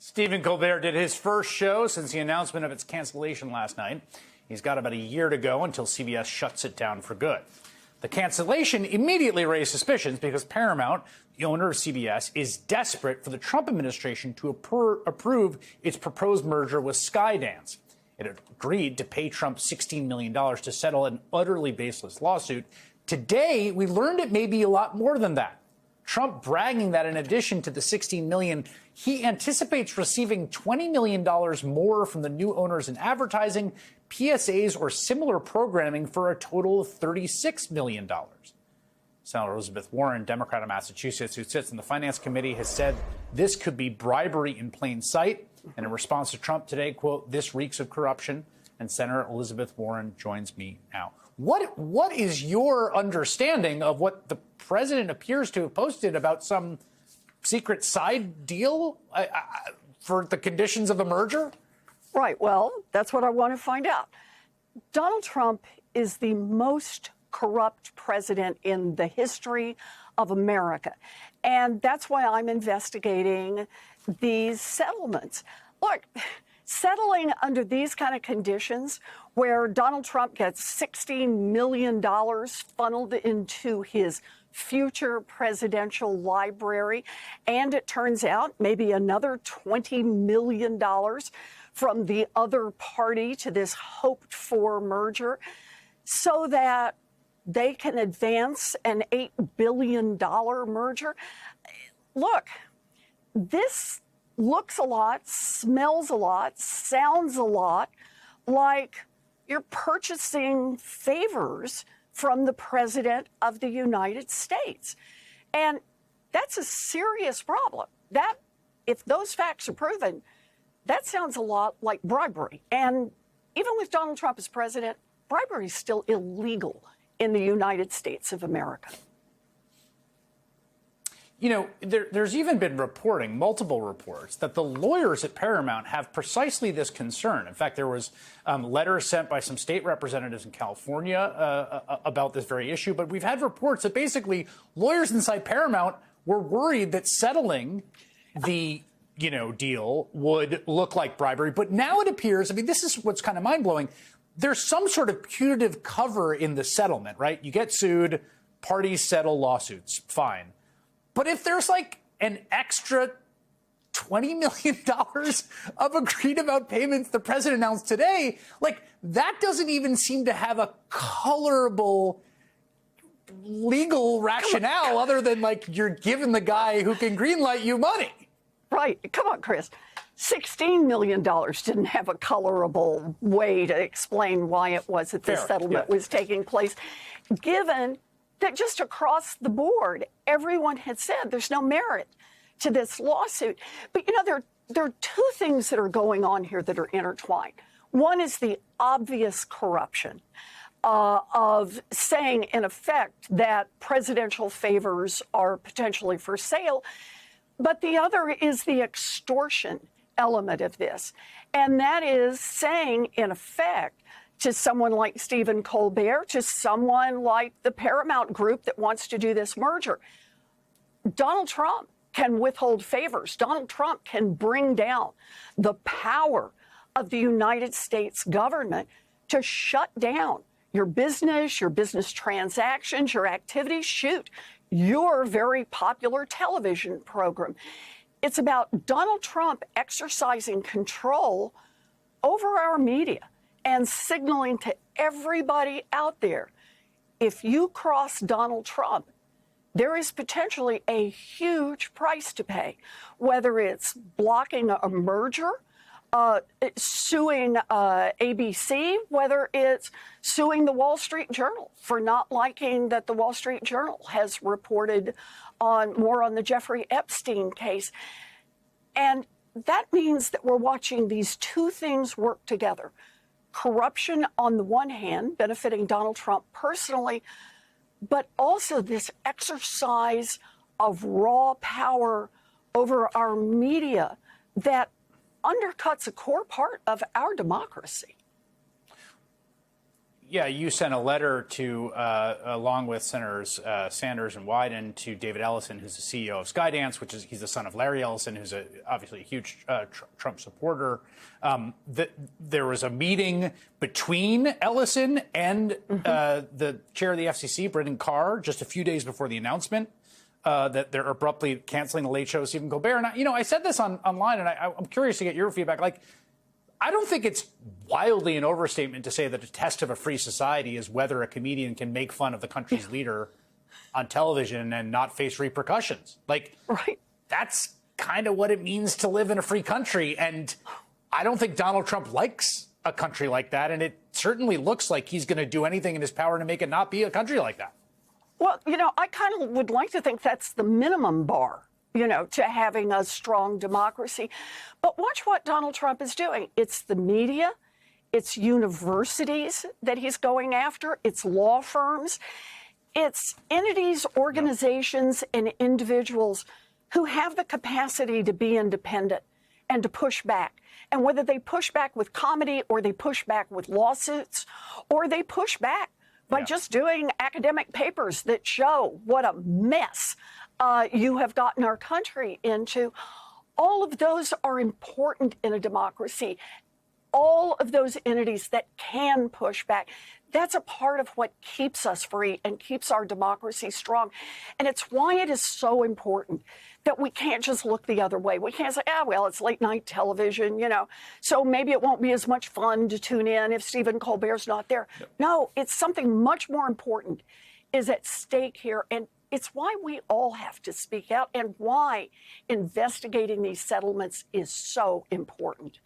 Stephen Colbert did his first show since the announcement of its cancellation last night. He's got about a year to go until CBS shuts it down for good. The cancellation immediately raised suspicions because Paramount, the owner of CBS, is desperate for the Trump administration to approve its proposed merger with Skydance. It agreed to pay Trump $16 million to settle an utterly baseless lawsuit. Today, we learned it may be a lot more than that. Trump bragging that in addition to the $16 million, he anticipates receiving $20 million more from the new owners in advertising, PSAs, or similar programming for a total of $36 million. Senator Elizabeth Warren, Democrat of Massachusetts, who sits in the Finance Committee, has said this could be bribery in plain sight. And in response to Trump today, quote, "This reeks of corruption." And Senator Elizabeth Warren joins me now. What is your understanding of what the president appears to have posted about some secret side deal for the conditions of a merger? Right. Well, that's what I want to find out. Donald Trump is the most corrupt president in the history of America. And that's why I'm investigating these settlements. Look, settling under these kind of conditions where Donald Trump gets $16 million funneled into his future presidential library, and it turns out maybe another $20 million from the other party to this hoped-for merger so that they can advance an $8 billion merger. Look, this looks a lot, smells a lot, sounds a lot like you're purchasing favors from the President of the United States. And that's a serious problem. That, if those facts are proven, that sounds a lot like bribery. And even with Donald Trump as president, bribery is still illegal in the United States of America. You know, there's even been reporting, multiple reports, that the lawyers at Paramount have precisely this concern. In fact, there was letters sent by some state representatives in California about this very issue. But we've had reports that basically lawyers inside Paramount were worried that settling the deal would look like bribery. But now it appears, I mean, this is what's kind of mind-blowing. There's some sort of punitive cover in the settlement, right? You get sued, parties settle lawsuits, fine. But if there's like an extra $20 million of agreed amount payments the president announced today, like that doesn't even seem to have a colorable legal rationale other than like you're giving the guy who can greenlight you money. Right. Come on, Chris. $16 million didn't have a colorable way to explain why it was that this settlement was taking place, given that just across the board, everyone had said there's no merit to this lawsuit. But, there are two things that are going on here that are intertwined. One is the obvious corruption of saying, in effect, that presidential favors are potentially for sale. But the other is the extortion element of this. And that is saying, in effect, to someone like Stephen Colbert, to someone like the Paramount Group that wants to do this merger, Donald Trump can withhold favors. Donald Trump can bring down the power of the United States government to shut down your business transactions, your activities. Shoot, your very popular television program. It's about Donald Trump exercising control over our media and signaling to everybody out there, if you cross Donald Trump, there is potentially a huge price to pay, whether it's blocking a merger, suing ABC, whether it's suing the Wall Street Journal for not liking that the Wall Street Journal has reported more on the Jeffrey Epstein case. And that means that we're watching these two things work together. Corruption on the one hand, benefiting Donald Trump personally, but also this exercise of raw power over our media that undercuts a core part of our democracy. Yeah, you sent a letter to, along with Senators Sanders and Wyden, to David Ellison, who's the CEO of Skydance, he's the son of Larry Ellison, who's obviously a huge Trump supporter. There was a meeting between Ellison and the chair of the FCC, Brendan Carr, just a few days before the announcement that they're abruptly canceling the Late Show with Stephen Colbert. And I said this online, and I'm curious to get your feedback. Like, I don't think it's wildly an overstatement to say that a test of a free society is whether a comedian can make fun of the country's leader on television and not face repercussions. Like, right. That's kind of what it means to live in a free country. And I don't think Donald Trump likes a country like that. And it certainly looks like he's going to do anything in his power to make it not be a country like that. Well, I kind of would like to think that's the minimum bar, to having a strong democracy. But watch what Donald Trump is doing. It's the media, it's universities that he's going after, it's law firms, it's entities, organizations, and individuals who have the capacity to be independent and to push back. And whether they push back with comedy or they push back with lawsuits or they push back by just doing academic papers that show what a mess you have gotten our country into. All of those are important in a democracy. All of those entities that can push back, that's a part of what keeps us free and keeps our democracy strong. And it's why it is so important that we can't just look the other way. We can't say, well, it's late night television, so maybe it won't be as much fun to tune in if Stephen Colbert's not there. Yep. No, it's something much more important is at stake here. And it's why we all have to speak out and why investigating these settlements is so important.